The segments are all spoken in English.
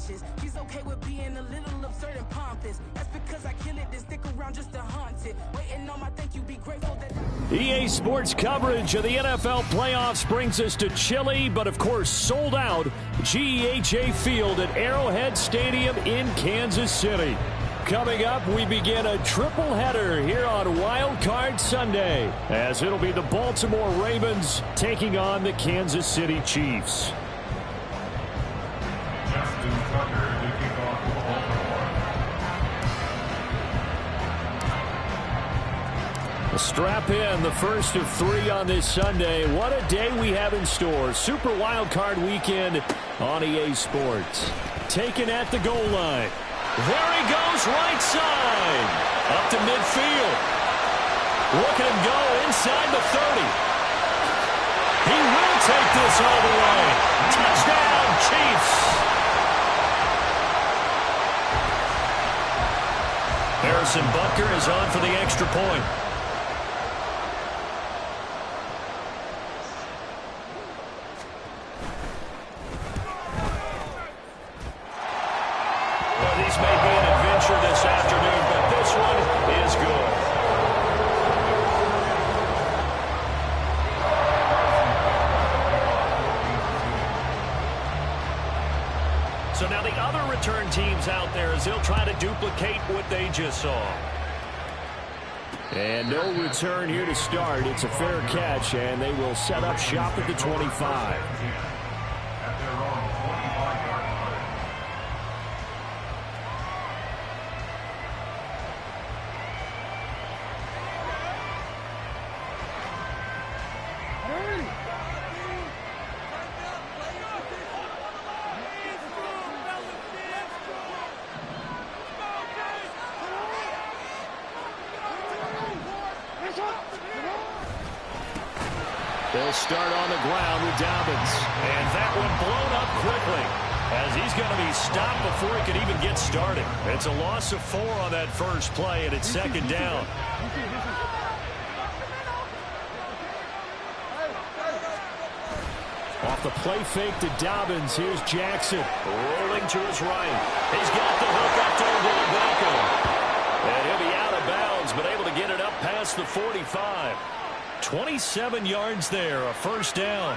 conscious. He's okay with being a little absurd and pompous. That's because I kill it, then stick around just to haunt it. Waiting on my thank you, be grateful that... EA Sports coverage of the NFL playoffs brings us to chilly, but of course sold out GEHA Field at Arrowhead Stadium in Kansas City. Coming up, we begin a triple header here on Wild Card Sunday, as it'll be the Baltimore Ravens taking on the Kansas City Chiefs. Strap in, the first of 3 on this Sunday. What a day we have in store. Super Wild Card Weekend on EA Sports. Taken at the goal line. There he goes, right side. Up to midfield. Look at him go inside the 30. He will take this all the way. Touchdown, Chiefs. Harrison Butker is on for the extra point. These may be an adventure this afternoon, but this one is good. So now the other return teams out there as they'll try to duplicate what they just saw. And no return here to start. It's a fair catch, and they will set up shop at the 25. They'll start on the ground with Dobbins. And that one blown up quickly as he's going to be stopped before he can even get started. It's a loss of 4 on that first play, and it's second down. Off the play fake to Dobbins, here's Jackson. Rolling to his right. He's got the hook up to Rebecca. And he'll be out of bounds, but able to get it up past the 45. 27 yards there, a first down.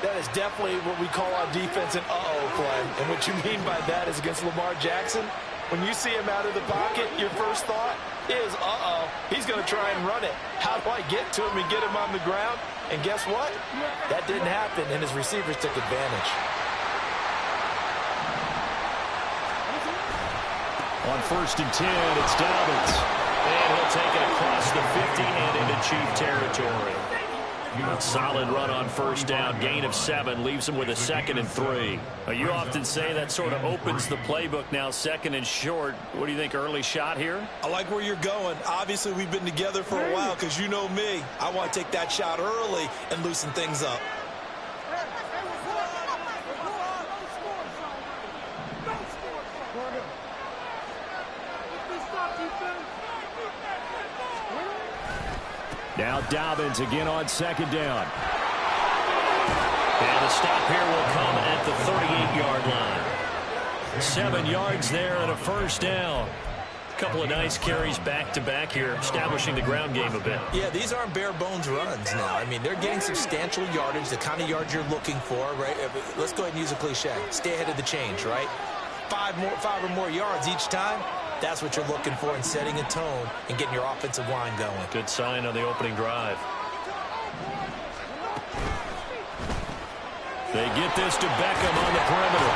That is definitely what we call our defense an uh-oh play. And what you mean by that is against Lamar Jackson, when you see him out of the pocket, your first thought is, uh-oh, he's going to try and run it. How do I get to him and get him on the ground? And guess what? That didn't happen, and his receivers took advantage. On 1st and 10, it's Dobbins. And he'll take it across the 50 and into Chief territory. A solid run on first down. Gain of 7 leaves him with a 2nd and 3. You often say that sort of opens the playbook now, 2nd and short. What do you think, early shot here? I like where you're going. Obviously, we've been together for a while because you know me. I want to take that shot early and loosen things up. Now Dobbins again on 2nd down. And the stop here will come at the 38-yard line. 7 yards there and a first down. A couple of nice carries back-to-back here, establishing the ground game a bit. Yeah, these aren't bare-bones runs now. I mean, they're getting substantial yardage, the kind of yards you're looking for, right? Let's go ahead and use a cliche. Stay ahead of the change, right? 5 or more yards each time. That's what you're looking for in setting a tone and getting your offensive line going. Good sign on the opening drive. They get this to Beckham on the perimeter.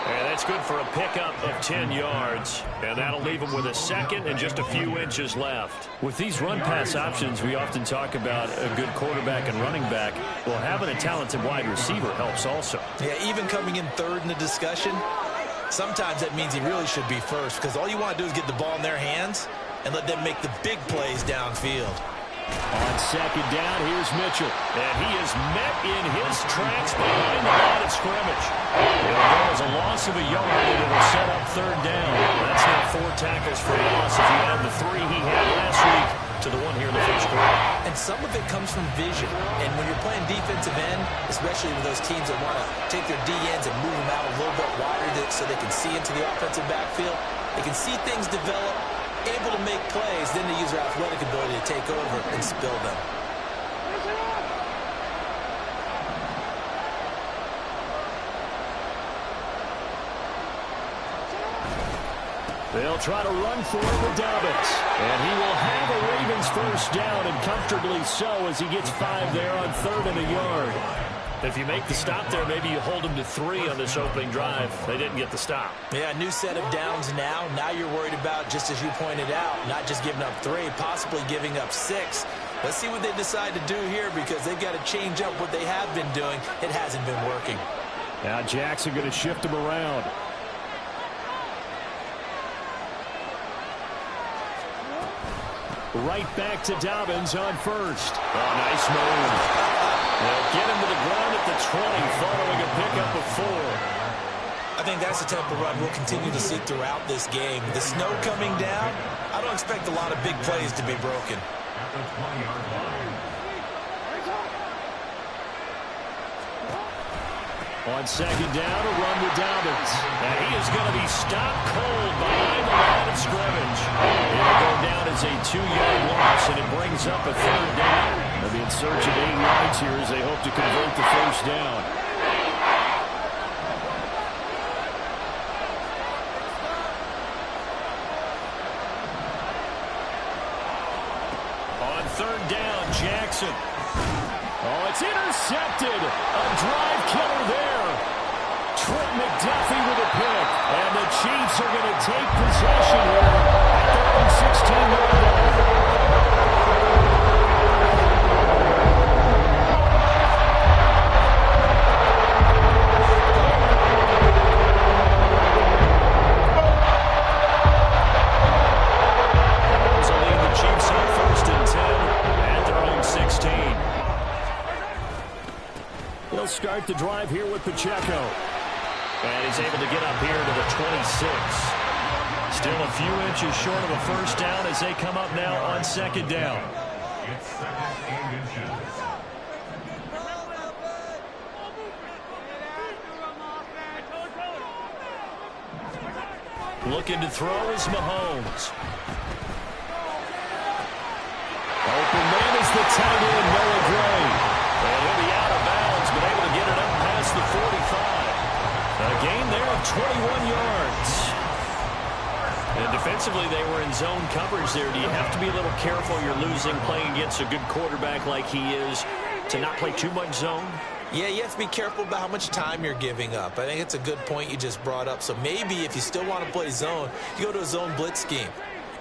And that's good for a pickup of 10 yards. And that'll leave them with a 2nd and just a few inches left. With these run-pass options, we often talk about a good quarterback and running back. Well, having a talented wide receiver helps also. Yeah, even coming in 3rd in the discussion, sometimes that means he really should be first because all you want to do is get the ball in their hands and let them make the big plays downfield. On 2nd down, here's Mitchell. And he is met in his tracks behind the line of scrimmage. It'll go as a loss of a yard, and it'll set up 3rd down. That's now 4 tackles for a loss if you add the 3 he had last week to the 1 here in the first quarter. and some of it comes from vision. And when you're playing defensive end, especially with those teams that want to take their D-ends and move them out a little bit wider so they can see into the offensive backfield, they can see things develop, able to make plays, then they use their athletic ability to take over and spill them. They'll try to run for it with Dobbins. And he will have a Ravens first down, and comfortably so, as he gets 5 there on 3rd and a yard. If you make the stop there, maybe you hold them to 3 on this opening drive. They didn't get the stop. Yeah, new set of downs now. Now you're worried about, just as you pointed out, not just giving up 3, possibly giving up 6. Let's see what they decide to do here, because they've got to change up what they have been doing. It hasn't been working. Now Jackson going to shift him around. Right back to Dobbins on first. Oh, nice move. They'll get him to the ground at the 20 following a pickup of 4. I think that's the type of run we'll continue to see throughout this game. The snow coming down, I don't expect a lot of big plays to be broken. On 2nd down, a run with Dobbins. And he is going to be stopped cold behind the line of scrimmage. It'll go down as a 2-yard loss, and it brings up a 3rd down. They'll be in search of 8 yards here as they hope to convert the first down. On 3rd down, Jackson. Oh, it's intercepted. A drive killer there. Trent McDuffie with a pick. And the Chiefs are going to take possession here at their own 16-yard line. Those will lead the Chiefs on 1st and 10 at their own 16. He'll start the drive here with Pacheco. And he's able to get up here to the 26. Still a few inches short of a first down as they come up now on 2nd down. Looking to throw is Mahomes. Open man is the tight end, Noah Gray. And he'll be out of bounds, but able to get it up past the 45. A gain there of 21 yards. And defensively, they were in zone coverage there. Do you have to be a little careful you're losing playing against a good quarterback like he is to not play too much zone? Yeah, you have to be careful about how much time you're giving up. I think it's a good point you just brought up. So maybe if you still want to play zone, you go to a zone blitz scheme.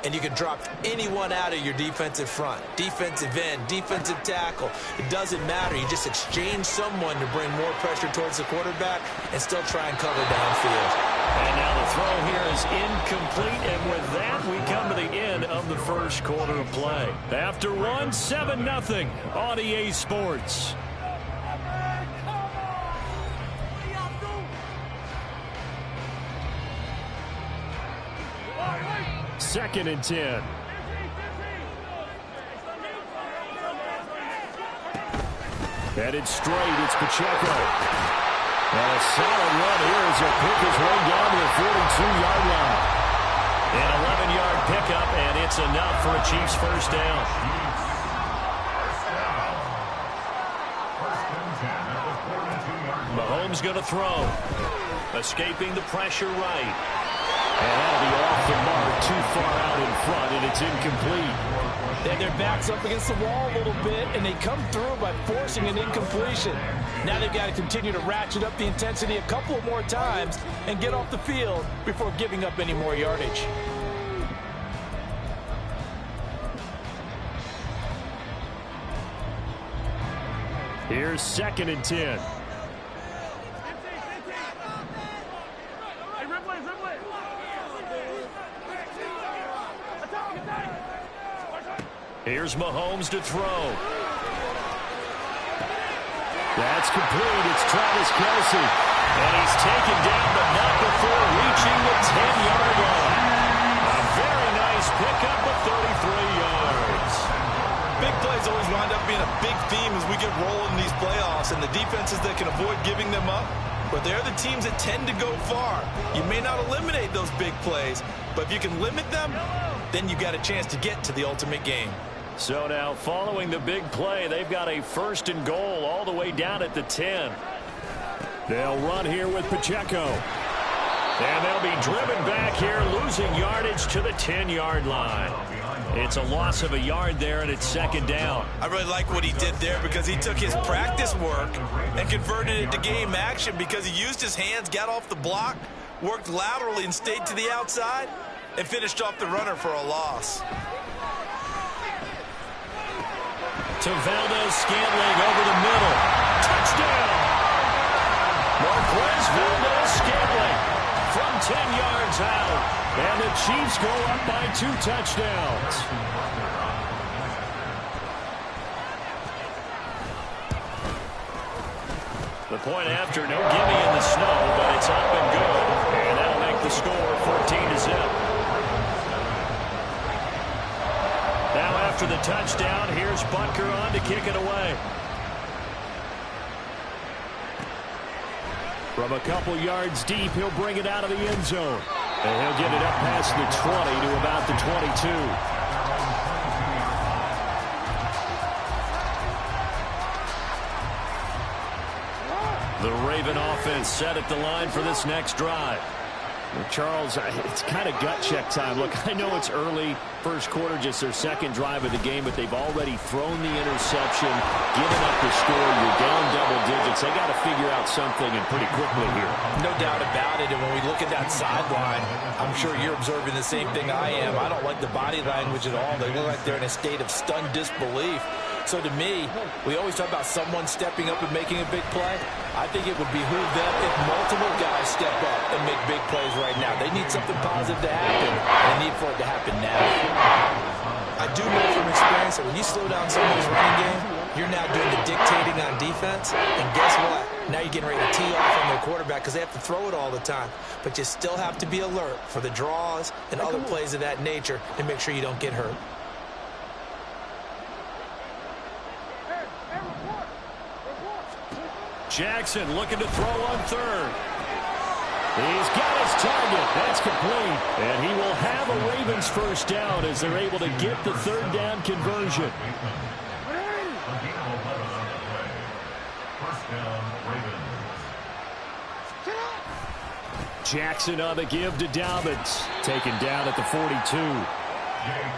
And you can drop anyone out of your defensive front, defensive end, defensive tackle. It doesn't matter. You just exchange someone to bring more pressure towards the quarterback and still try and cover downfield. And now the throw here is incomplete. And with that, we come to the end of the first quarter of play. After one, 7-0 on EA Sports. Second and 10. Headed straight, it's Pacheco. And a solid run here as he'll pick his way down to the 42-yard line. An 11-yard pickup, and it's enough for a Chiefs first down. Mahomes going to throw. Escaping the pressure right. And that'll be off the mark, too far out in front, and it's incomplete. Then their back's up against the wall a little bit, and they come through by forcing an incompletion. Now they've got to continue to ratchet up the intensity a couple of more times and get off the field before giving up any more yardage. Here's 2nd and 10. Here's Mahomes to throw. That's complete. It's Travis Kelce. And he's taken down, but not before reaching the 10-yard line. A very nice pickup of 33 yards. Big plays always wind up being a big theme as we get rolling in these playoffs, and the defenses that can avoid giving them up, but they're the teams that tend to go far. You may not eliminate those big plays, but if you can limit them, then you got a chance to get to the ultimate game. So now following the big play, they've got a 1st and goal all the way down at the 10. They'll run here with Pacheco. And they'll be driven back here, losing yardage to the 10-yard line. It's a loss of a yard there, and it's 2nd down. I really like what he did there because he took his practice work and converted it to game action because he used his hands, got off the block, worked laterally and stayed to the outside, and finished off the runner for a loss. To Valdez-Scantling over the middle. Touchdown! Marquez Valdez-Scantling from 10 yards out. And the Chiefs go up by 2 touchdowns. The point after, no gimme in the snow, but it's up and good. And that'll make the score 14-0. Now after the touchdown, here's Butker on to kick it away. From a couple yards deep, he'll bring it out of the end zone. And he'll get it up past the 20 to about the 22. The Raven offense set at the line for this next drive. Well, Charles, it's kind of gut check time. Look, I know it's early, first quarter, just their 2nd drive of the game, but they've already thrown the interception, given up the score. You're down double digits. They got to figure out something, and pretty quickly here. No doubt about it, and when we look at that sideline, I'm sure you're observing the same thing I am. I don't like the body language at all. They look like they're in a state of stunned disbelief. So to me, we always talk about someone stepping up and making a big play. I think it would behoove them if multiple guys step up and make big plays right now. They need something positive to happen. They need for it to happen now. I do know from experience that when you slow down someone's running game, you're now doing the dictating on defense. And guess what? Now you're getting ready to tee off on their quarterback because they have to throw it all the time. But you still have to be alert for the draws and other plays of that nature to make sure you don't get hurt. Jackson looking to throw on 3rd. He's got his target. That's complete. And he will have a Ravens 1st down as they're able to get the 3rd down conversion. Jackson on the give to Dobbins. Taken down at the 42.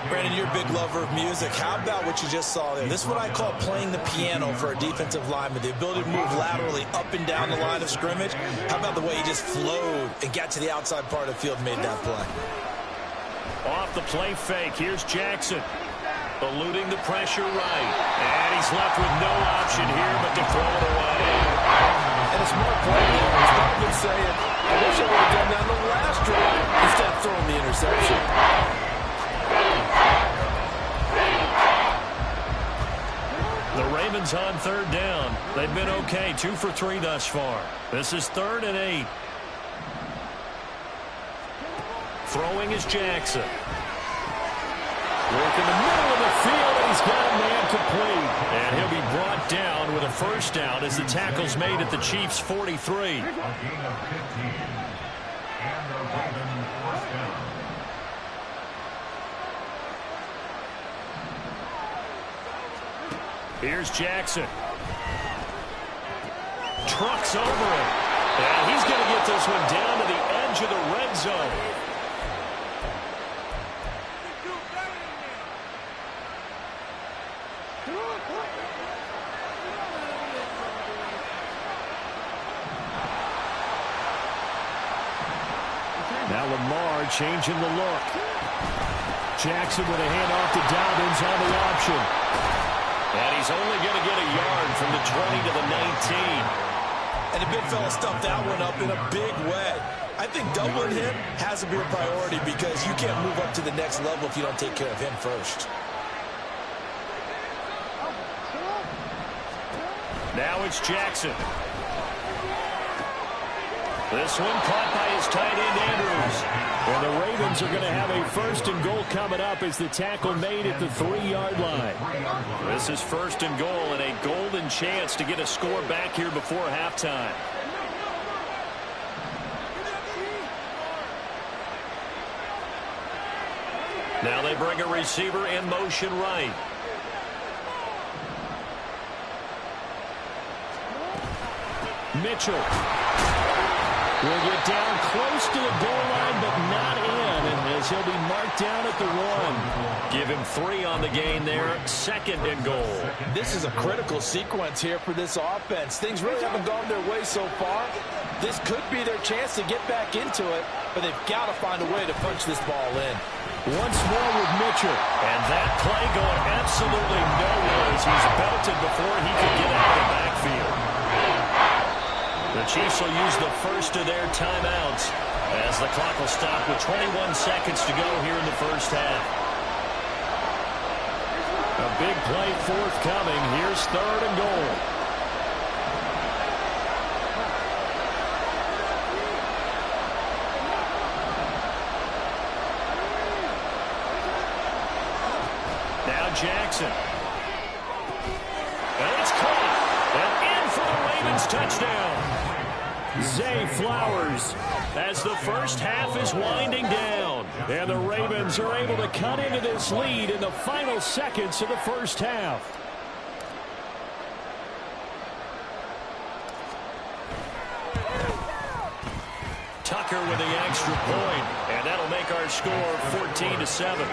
Brandon, you're a big lover of music. How about what you just saw there? This is what I call playing the piano for a defensive lineman. The ability to move laterally up and down the line of scrimmage. How about the way he just flowed and got to the outside part of the field and made that play? Off the play fake. Here's Jackson. Eluding the pressure right. And he's left with no option here but to throw it away. And a smart play there. He's probably saying, I wish I would have done that on the last drive instead of throwing the interception. The Ravens on 3rd down. They've been okay, 2 for 3 thus far. This is 3rd and 8. Throwing is Jackson. Work in the middle of the field, and he's got a man complete. And he'll be brought down with a 1st down as the tackle's made at the Chiefs' 43. Here's Jackson. Trucks over him. And he's going to get this one down to the edge of the red zone. Now Lamar changing the look. Jackson with a handoff to Dobbins on the option. And he's only going to get a yard from the 20 to the 19. And the big fella stuffed that one up in a big way. I think doubling him has to be a priority because you can't move up to the next level if you don't take care of him first. Now it's Jackson. This one caught by his tight end, Andrews. And the Ravens are going to have a 1st and goal coming up as the tackle made at the 3-yard line. This is 1st and goal and a golden chance to get a score back here before halftime. Now they bring a receiver in motion right. Mitchell will get down close to the goal line, but not in, as he'll be marked down at the 1. Give him 3 on the gain there, 2nd and goal. This is a critical sequence here for this offense. Things really haven't gone their way so far. This could be their chance to get back into it, but they've got to find a way to punch this ball in. Once more with Mitchell. And that play going absolutely nowhere as he's belted before he could get out of the backfield. The Chiefs will use the first of their timeouts as the clock will stop with 21 seconds to go here in the first half. A big play forthcoming. Here's 3rd and goal. Now Jackson. And it's caught. And in for the Ravens touchdown. Zay Flowers as the first half is winding down. And the Ravens are able to cut into this lead in the final seconds of the first half. Tucker with the extra point, and that'll make our score 14-7.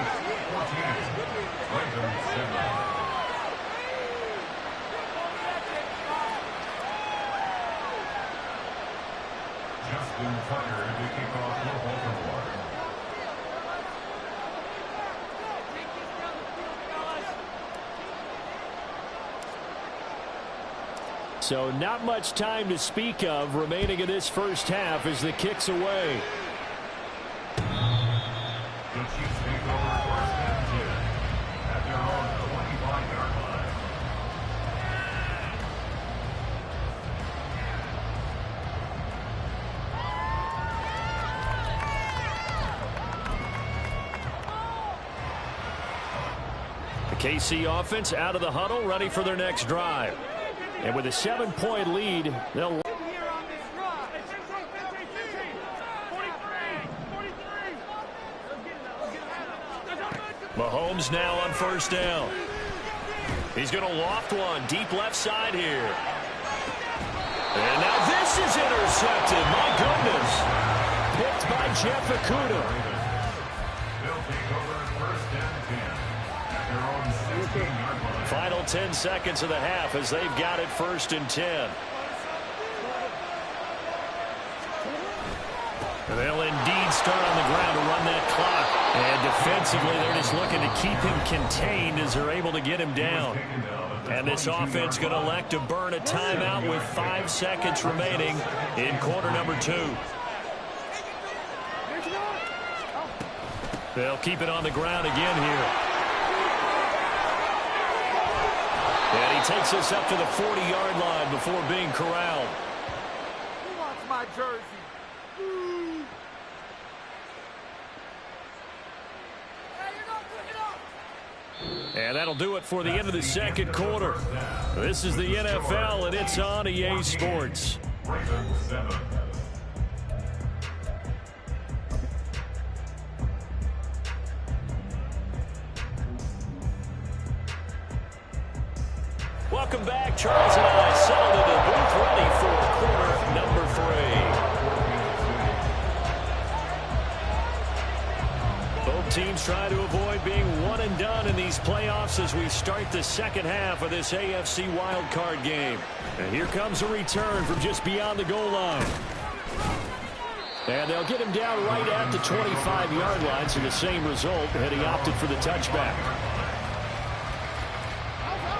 Tucker to kick off for Baltimore. So not much time to speak of remaining in this first half as the kick's away. The Chiefs take over 1st and 10 at their own 25-yard line. The KC offense out of the huddle, ready for their next drive. And with a 7-point lead, they'll... Mahomes now on 1st down. He's going to loft one deep left side here. And now this is intercepted. My goodness. Picked by Jeff Okudah. They'll take over 1st and 10 at their own 16-yard line. Final 10 seconds of the half as they've got it 1st and 10. They'll indeed start on the ground to run that clock. And defensively, they're just looking to keep him contained as they're able to get him down. And this offense going to elect to burn a timeout with 5 seconds remaining in quarter number 2. They'll keep it on the ground again here. And he takes us up to the 40-yard line before being corralled. Who wants my jersey? And that'll do it for the end of the second quarter. This is the NFL, and it's on EA Sports. Welcome back. Charles and I settled into the booth ready for quarter number 3. Both teams try to avoid being one and done in these playoffs as we start the second half of this AFC wildcard game. And here comes a return from just beyond the goal line. And they'll get him down right at the 25-yard line, so the same result had he opted for the touchback.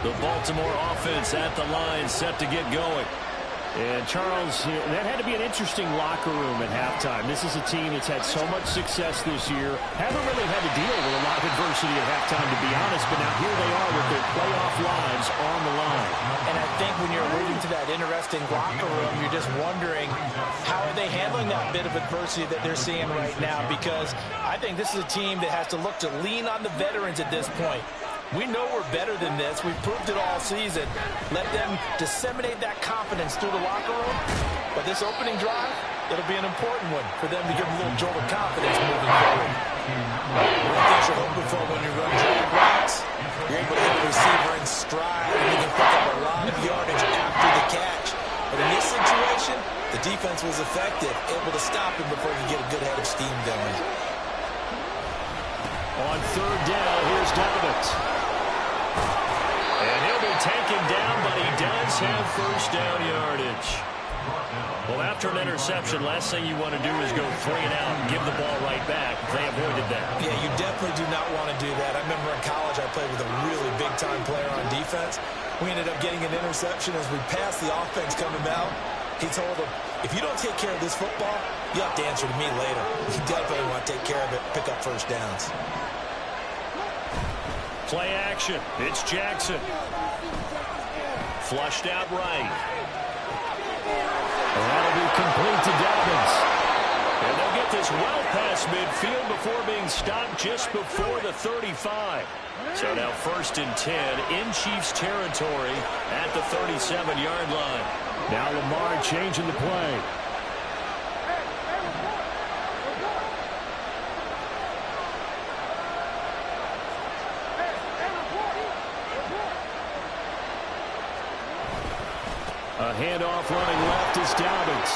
The Baltimore offense at the line set to get going. And Charles, that had to be an interesting locker room at halftime. This is a team that's had so much success this year. Haven't really had to deal with a lot of adversity at halftime, to be honest. But now here they are with their playoff lives on the line. And I think when you're alluding to that interesting locker room. You're just wondering how are they handling that bit of adversity that they're seeing right now, because I think this is a team that has to look to lean on the veterans at this point. We know we're better than this. We've proved it all season. Let them disseminate that confidence through the locker room. But this opening drive, it'll be an important one for them to give them a little jolt of confidence moving forward. One of the things you're hoping for when you run drag routes, you're able to hit a receiver in stride and you can pick up a lot of yardage after the catch. But in this situation, the defense was effective, able to stop him before he could get a good head of steam going. On third down, here's Dobbins. And he'll be taken down, but he does have first down yardage. Well, after an interception, last thing you want to do is go 3 and out and give the ball right back. They avoided that. Yeah, you definitely do not want to do that. I remember in college I played with a really big-time player on defense. We ended up getting an interception as we passed the offense coming out. He told him, if you don't take care of this football, you have to answer to me later. You definitely want to take care of it, pick up first downs. Play action. It's Jackson. Flushed out right. And that'll be complete to Dobbins. And they'll get this well past midfield before being stopped just before the 35. So now 1st and 10 in Chiefs territory at the 37-yard line. Now Lamar changing the play. A handoff running left is Dobbins.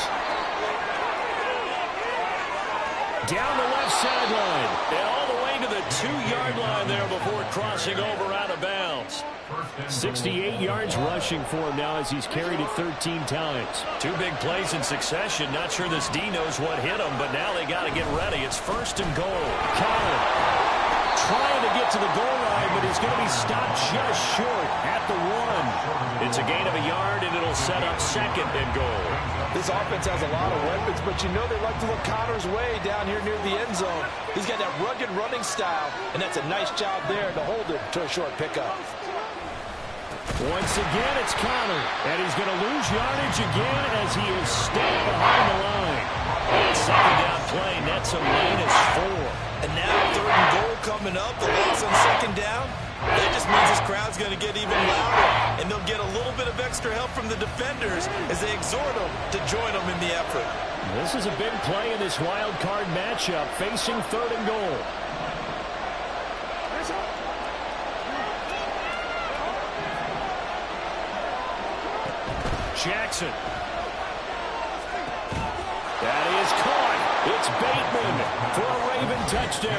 Down the left sideline. And all the way to the 2-yard line there before crossing over out of bounds. 68 yards rushing for him now as he's carried it 13 times. 2 big plays in succession. Not sure this D knows what hit him, but now they got to get ready. It's 1st and goal. Collins trying to get to the goal line, but he's going to be stopped just short at the 1. It's a gain of a yard, and it'll set up 2nd and goal. This offense has a lot of weapons, but you know they like to look Connor's way down here near the end zone. He's got that rugged running style, and that's a nice job there to hold him to a short pickup. Once again, it's Connor, and he's going to lose yardage again as he is stepped behind the line. And 2nd down play, nets a -4. And now 3rd and goal coming up, the loss on 2nd down. That just means this crowd's going to get even louder, and they'll get a little bit of extra help from the defenders as they exhort them to join them in the effort. This is a big play in this wild card matchup, facing 3rd and goal. Jackson. That is caught. It's Bateman for a Raven touchdown.